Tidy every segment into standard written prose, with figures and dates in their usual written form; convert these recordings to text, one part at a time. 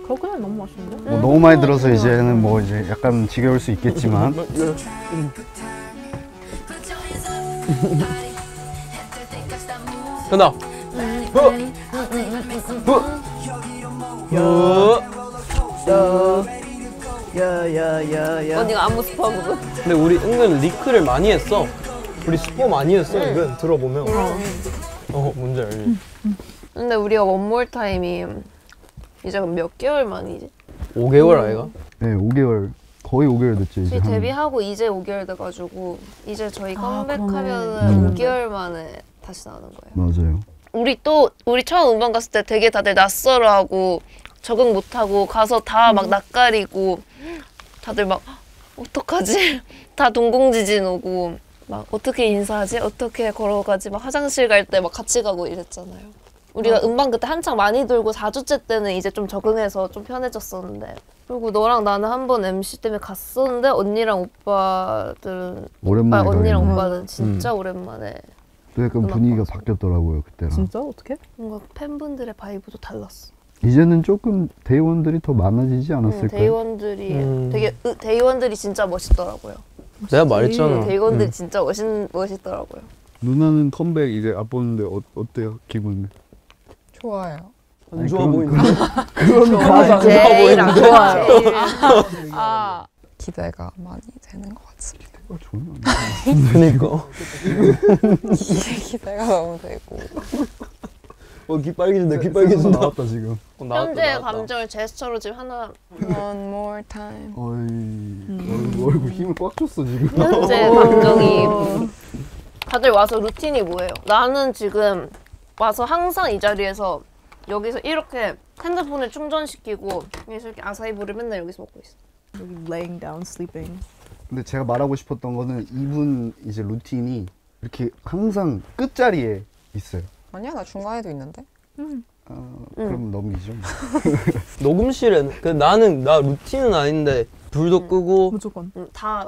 코코넛 너무 맛있는데? 뭐 너무 많이 들어서 이제는 뭐 이제 약간 지겨울 수 있겠지만 간다. 야야야야. 언니가 안무 스포하고. 근데 우리 은근 리크를 많이 했어. 우리 스포 많이 했어. 은근 들어보면. 뭔지 알지? 근데 우리가 원몰 타임이 이제 몇 개월 만이지? 5개월 아이가? 네 5개월 거의 5개월 됐죠 이제. 저희 데뷔하고 이제 5개월 돼가지고 이제 저희 컴백하면 그러네. 5개월 만에 다시 나오는 거예요. 맞아요. 우리 처음 음반 갔을 때 되게 다들 낯설어하고 적응 못하고 가서 다 막 낯가리고 다들 막 어떡하지? 다 동공지진 오고 막 어떻게 인사하지? 어떻게 걸어가지? 막 화장실 갈 때 막 같이 가고 이랬잖아요. 우리가 음반 그때 한창 많이 돌고 4주째 때는 이제 좀 적응해서 좀 편해졌었는데 그리고 너랑 나는 한 번 MC 때문에 갔었는데 언니랑 오빠들은 오랜만에 언니랑 가겠네. 오빠는 진짜 오랜만에 또 약간 음악 분위기가 방송. 바뀌었더라고요 그때랑. 진짜? 어떻게? 뭔가 팬분들의 바이브도 달랐어. 이제는 조금 데이원들이 더 많아지지 않았을까요? 데이원들이 되게 데이원들이 진짜 멋있더라고요. 내가 말했잖아. 데이원들이 진짜 멋있더라고요. 누나는 컴백 이제 앞보는데 어때요 기분은? 좋아요. 안 좋아 그럼- 보인다. 그건 안 좋아 제일 안 보이는데? 좋아요. 기대가 많이 되는 것 같습니다. 그니까. 기대가 너무 되고. 귀 빨개진다. 귀 빨개진다. 나왔다 지금. 현재의 감정을 제스처로 지금 하나 One more time. 어이 얼굴 힘을 꽉 줬어 지금. 현재 감정이 다들 와서 루틴이 뭐예요? 나는 지금 와서 항상 이 자리에서 여기서 이렇게 핸드폰을 충전시키고 여기서 이렇게 아사이볼을 맨날 여기서 먹고 있어. 여기 laying down, sleeping. 근데 제가 말하고 싶었던 거는 이분 이제 루틴이 이렇게 항상 끝자리에 있어요. 아니야, 나 중간에도 있는데. 그럼 넘기죠. 녹음실은 나는 나 루틴은 아닌데 불도 끄고 무조건. 다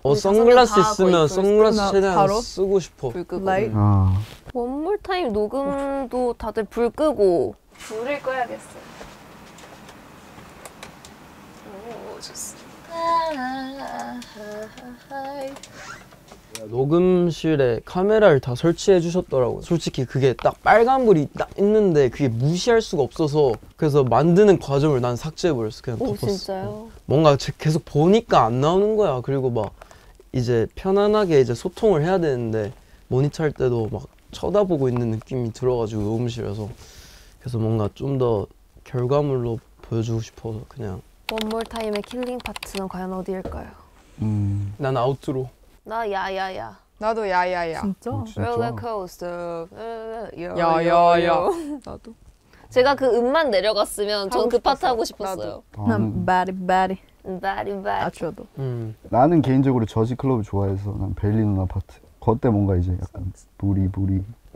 선글라스 다 있으면 거의 선글라스 나 최대한 바로? 쓰고 싶어. 불 끄고. 라이트. 아 원몰 타임 녹음도 다들 불 끄고 불을 꺼야겠어. 오, 좋습니다. 녹음실에 카메라를 다 설치해 주셨더라고. 솔직히 그게 딱 빨간불이 딱 있는데 그게 무시할 수가 없어서 그래서 만드는 과정을 난 삭제해 버렸어. 그냥 오, 덮었어. 진짜요? 뭔가 계속 보니까 안 나오는 거야. 그리고 막 이제 편안하게 이제 소통을 해야 되는데 모니터 할 때도 막 쳐다보고 있는 느낌이 들어가지고 녹음실에서 그래서 뭔가 좀 더 결과물로 보여주고 싶어서 그냥 원몰 타임의 킬링 파트는 과연 어디일까요? 난 아우트로. 나 야야야. 나도 야야야. 진짜? 롤러코스터. 야야야. 나도. 제가 그 음만 내려갔으면 전 하고 그 파트 싶었어. 하고 싶었어요. 난 바리. 바리바리. 아쉬워도. 나는 개인적으로 저지 클럽을 좋아해서 난 벨리 누나 파트. 그때 뭔가 이제 약간 부리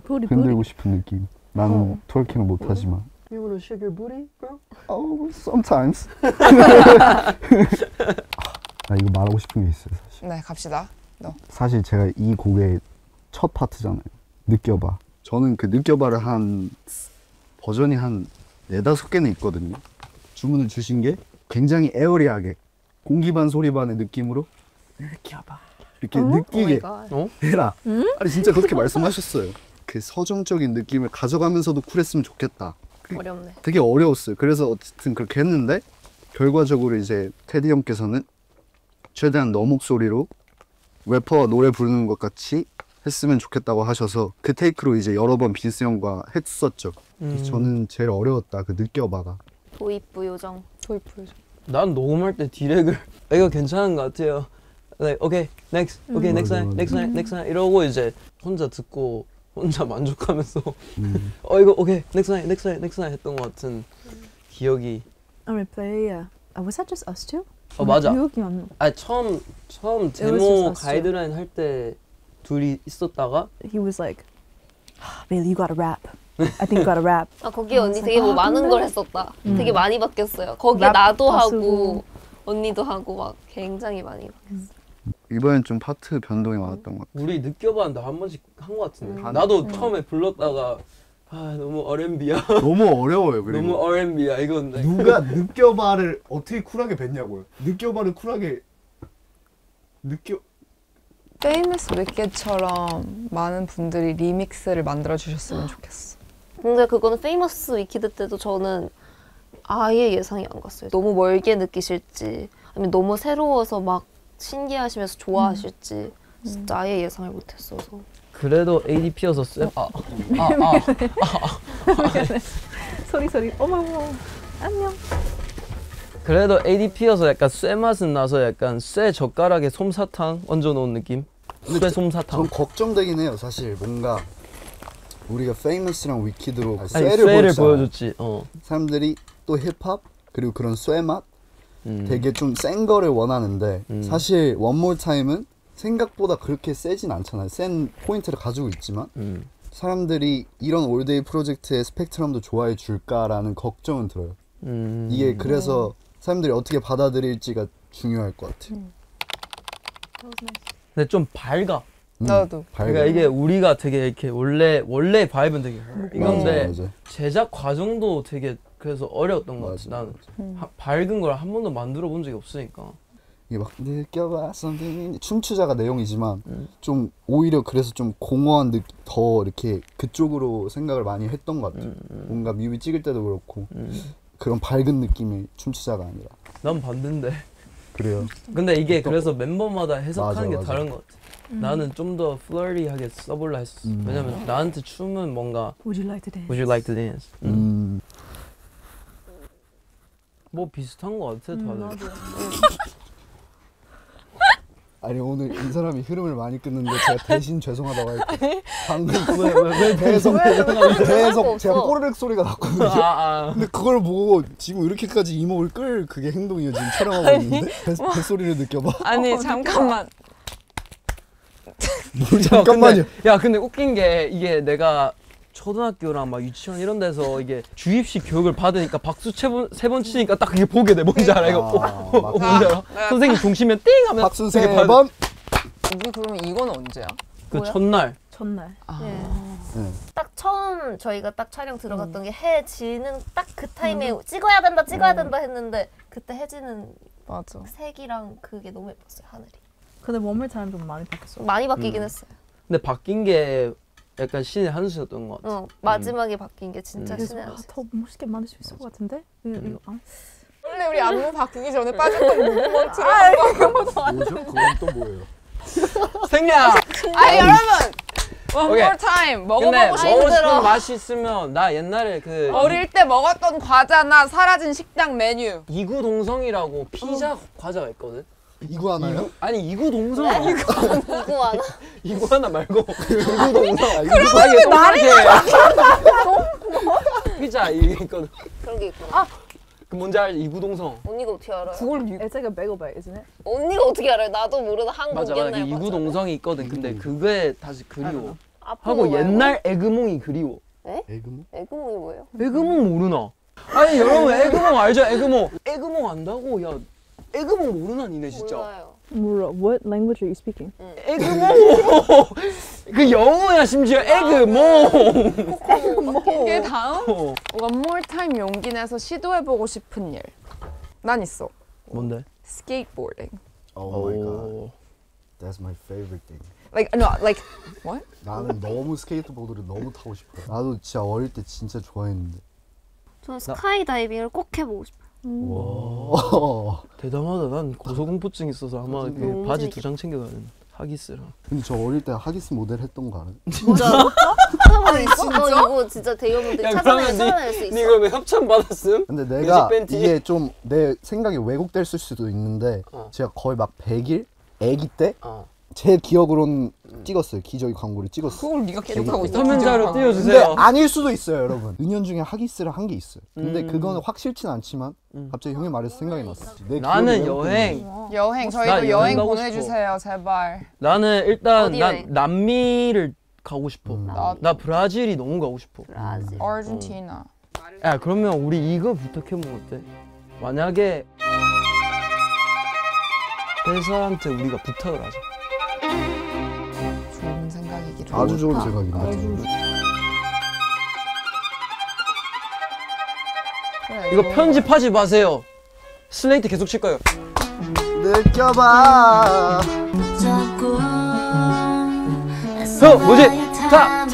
흔들고 싶은 느낌. 나는 트월킹을 못하지만. You wanna shake your booty, bro? Oh, sometimes. 나 이거 말하고 싶은 게 있어요 사실. 네, 갑시다. 사실 제가 이 곡의 첫 파트잖아요. 느껴봐. 저는 그 느껴봐를 한 버전이 한 4-5개는 있거든요. 주문을 주신 게 굉장히 에어리하게 공기 반 소리 반의 느낌으로 느껴봐 이렇게 느끼게 해라. 아니 진짜 그렇게 말씀하셨어요. 그 서정적인 느낌을 가져가면서도 쿨했으면 좋겠다. 어렵네. 되게 어려웠어요. 그래서 어쨌든 그렇게 했는데 결과적으로 이제 테디 형께서는 최대한 너 목소리로 래퍼가 노래 부르는 것 같이 했으면 좋겠다고 하셔서 그 테이크로 이제 여러 번 빈스 형과 했었죠. 그래서 저는 제일 어려웠다. 그 느껴봐가. 도입부 요정. 난 녹음할 때 디렉을 이거 괜찮은 것 같아요. Like, okay, next, okay, next time, next time, next time 이러고 이제 혼자 듣고 혼자 만족하면서 이거 okay, next time, next time, next time 했던 것 같은 기억이. I replay. Was that just us two? 맞아. 기억이 안 나. 아 처음 was 데모 just us 가이드라인 할 때 둘이 있었다가 He was like, Bailey, you gotta rap. I think you gotta rap. 아 거기 언니 되게 뭐 많은 걸 했었다. 되게 많이 바뀌었어요. 거기 랩 나도 다 하고 쓰고. 언니도 하고 막 굉장히 많이 바뀌었어. 이번엔 좀 파트 변동이 많았던 것 같아요. 우리 느껴봤는데 한 번씩 한 것 같은데. 나도 처음에 불렀다가 아 너무 R&B야. 너무 어려워요. 그리고 너무 R&B야 이건. 누가 느껴봐를 어떻게 쿨하게 뱉냐고요. 느껴봐를 쿨하게 Famous Wicked처럼 많은 분들이 리믹스를 만들어 주셨으면 좋겠어. 근데 그거는 페이머스 위키드 때도 저는 아예 예상이 안 갔어요. 너무 멀게 느끼실지 아니면 너무 새로워서 막 신기하시면서 좋아하실지 진짜 아예 예상을 못했어서. 그래도 ADP여서 소리. 어머. 안녕. 그래도 ADP여서 약간 쇠 맛은 나서 약간 쇠 젓가락에 솜사탕 얹어 놓은 느낌? 쇠 솜사탕. 전 걱정되긴 해요. 사실 뭔가 우리가 Famous랑 위키드로 아니, 쇠를 쇠를 보여줬잖아. 보여줬지. 사람들이 또 힙합 그리고 그런 쇠 맛 되게 좀 센 거를 원하는데 사실 One More Time은 생각보다 그렇게 세진 않잖아요. 센 포인트를 가지고 있지만 사람들이 이런 올데이 프로젝트의 스펙트럼도 좋아해 줄까라는 걱정은 들어요. 이게 그래서 사람들이 어떻게 받아들일지가 중요할 것 같아요. 근데 좀 밝아. 나도. 그러니까 이게 우리가 되게 이렇게 원래 바이브는 되게 이건데 맞아. 제작 과정도 되게 그래서 어려웠던 것 같아. 맞아, 나는 밝은 걸 한 번도 만들어 본 적이 없으니까. 이게 막 느껴봐 something 춤추자가 내용이지만 좀 오히려 그래서 좀 공허한 더 이렇게 그쪽으로 생각을 많이 했던 것 같아요. 뭔가 뮤비 찍을 때도 그렇고 그런 밝은 느낌의 춤추자가 아니라. 난 반대인데. 그래요. 근데 이게 그래서 멤버마다 해석하는 게 맞아. 다른 것 같아. 나는 좀 더 플러리하게 써볼라 했어. 왜냐면 나한테 춤은 뭔가 Would you like to dance? Would you like to dance? 뭐 비슷한 것 같아 다들. 아니 오늘 이 사람이 흐름을 많이 끊는데 제가 대신 죄송하다고 할게요. 방금 왜 계속 없어. 제가 꼬르륵 소리가 났거든요. 근데 그걸 보고 지금 이렇게까지 이목을 끌 그게 행동이에요. 지금 촬영하고 있는데 뱃소리를 느껴봐. 아니 잠깐만. 잠깐만요. 야 근데 웃긴 게 이게 내가 초등학교랑 막 유치원 이런 데서 이게 주입식 교육을 받으니까 박수 세 번 치니까 딱 그게 보게 돼. 뭔지 알아? 이거 뭔지 알아? 선생님 종치면 띵 하면 박수 되게 3번. 우리 그러면 이건 언제야? 그 뭐야? 첫날 전날. 네. 네. 딱 처음 저희가 딱 촬영 들어갔던 게 해 지는 딱 그 타임에 찍어야 된다 했는데 그때 해지는 맞아. 색이랑 그게 너무 예뻤어요. 하늘이 근데 One More Time 좀 많이 바뀌었어. 많이 바뀌긴 했어요. 근데 바뀐 게 약간 신의 한 수였던 것 같아. 마지막에 바뀐 게 진짜 그래서 신의 한 수. 더 멋있게 만들 수 있을 것 같은데? 원래 우리 안무 바뀌기 전에 빠졌던 무브먼트를 뭐죠? 그건 또 뭐예요? 생략! 아니 여러분! One 오케이. more time! 근데 먹어보고 싶은 먹고 힘들어. 싶은 맛이 있으면 나 옛날에 그 어릴 때 먹었던 과자나 사라진 식당 메뉴. 이구동성이라고 피자 과자가 있거든? 이구아나요? 아니 이구동성 이거 하나? 이구아나 말고 이구동성 그러면 왜 나를 피자 이게 있거든. 그런 게 있구나. 그 뭔지 알지? 이구동성. 언니가 어떻게 알아요? It's like a bagel bite, isn't it? 언니가 어떻게 알아요? 나도 모르는 한국 맞아 옛날 맞아. 이구동성이 있거든. 근데 그게 다시 그리워. 아픈 하고 거 말고? 옛날 에그몽이 그리워. 에그모? 에그몽이 뭐예요? 에그몽 모르나? 아니 여러분 에그몽 알죠? 에그몽. 에그몽 안다고? 야 에그몽 모르나 니네 진짜? 몰라요. 몰라. What language are you speaking? 에그몽. 그 영어야 심지어 에그몽. 이게 다음? One more time 용기 내서 시도해보고 싶은 일. 난 있어. 뭔데? Skateboarding. Oh my god. That's my favorite thing. Like no, like what? 나는 너무 스케이트보드를 너무 타고 싶어요. 나도 진짜 어릴 때 진짜 좋아했는데. 저는 스카이 다이빙을 꼭 해보고 싶어요. 와. 대단하다. 난 고소공포증 있어서 아마 그 너무 바지 재밌겠다. 2장 챙겨가는 하기스랑. 근데 저 어릴 때 하기스 모델 했던 거 알아요? 진짜? 찾아볼 있어? 너 이거 진짜 대여분들 찾아낼 수 있어? 니 그러면 협찬 받았음? 근데 내가 뮤직 팬티? 이게 좀 내 생각이 왜곡됐을 수도 있는데 제가 거의 막 100일? 애기 때? 제 기억으로는 찍었어요. 기저귀 광고를 찍었어요. 그걸 네가 기록하고 있어. 화면 자료 근데 띄워주세요. 아닐 수도 있어요, 여러분. 은연중에 하기스를 한 게 있어요. 근데 그거는 확실치는 않지만 갑자기 형이 말해서 생각이 났어. 내 나는 기억이 여행. 여행 나 저희도 여행 여행 가고 보내주세요 제발. 나는 일단 어디 난 여행? 남미를 가고 싶어. 나도. 나 브라질이 너무 가고 싶어. 브라질. 아르헨티나. 야 그러면 우리 이거 부탁해보면 어때? 만약에 회사한테 우리가 부탁을 하자. 좋은 생각이기도. 아주 좋은 생각이네. 이거 편집하지 마세요. 슬레이트 계속 칠 거예요. 느껴봐. 뭐지? 타.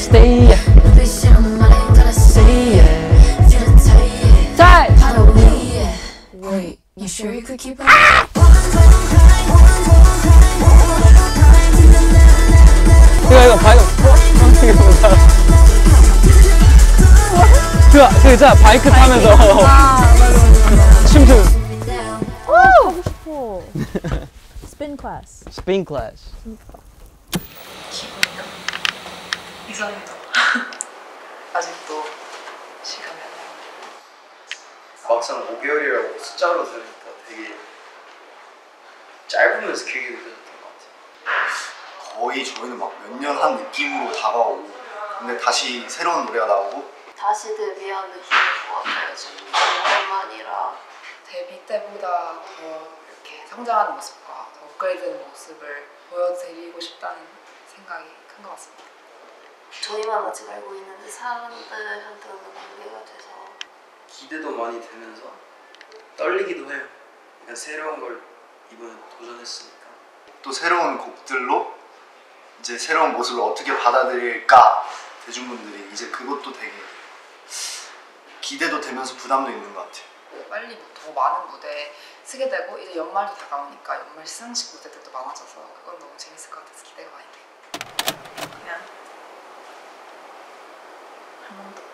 Stay. Wait, you sure you could keep up? 이거 바이크. 그 있잖아 바이크 타면서 춤추. 하고 싶어. Spin class. 스핀 클래스. 이상해도 아직도 실감이 안 나요. 막상 5개월이라고 숫자로 들으니까 되게 짧으면서 길게 느껴졌던 것 같아요. 거의 저희는 막 몇 년 한 느낌으로 다가오고, 근데 다시 새로운 노래가 나오고. 다시 데뷔한 느낌일 것 같아요. 지금 오랜만이라. 데뷔 때보다 더 이렇게 성장하는 모습과 더 업그레이드된 모습을 보여드리고 싶다는 생각이 큰 것 같습니다. 저희만 아직 알고 있는데 사람들한테는 공개가 돼서 기대도 많이 되면서 떨리기도 해요. 그냥 새로운 걸 이번에 도전했으니까. 또 새로운 곡들로 이제 새로운 모습을 어떻게 받아들일까, 대중분들이. 이제 그것도 되게 기대도 되면서 부담도 있는 것 같아요. 빨리 더 많은 무대에 쓰게 되고 이제 연말도 다가오니까 연말 시상식 무대들도 많아져서 그건 너무 재밌을 것 같아서 기대가 많이 돼요. 그냥 한 번 더.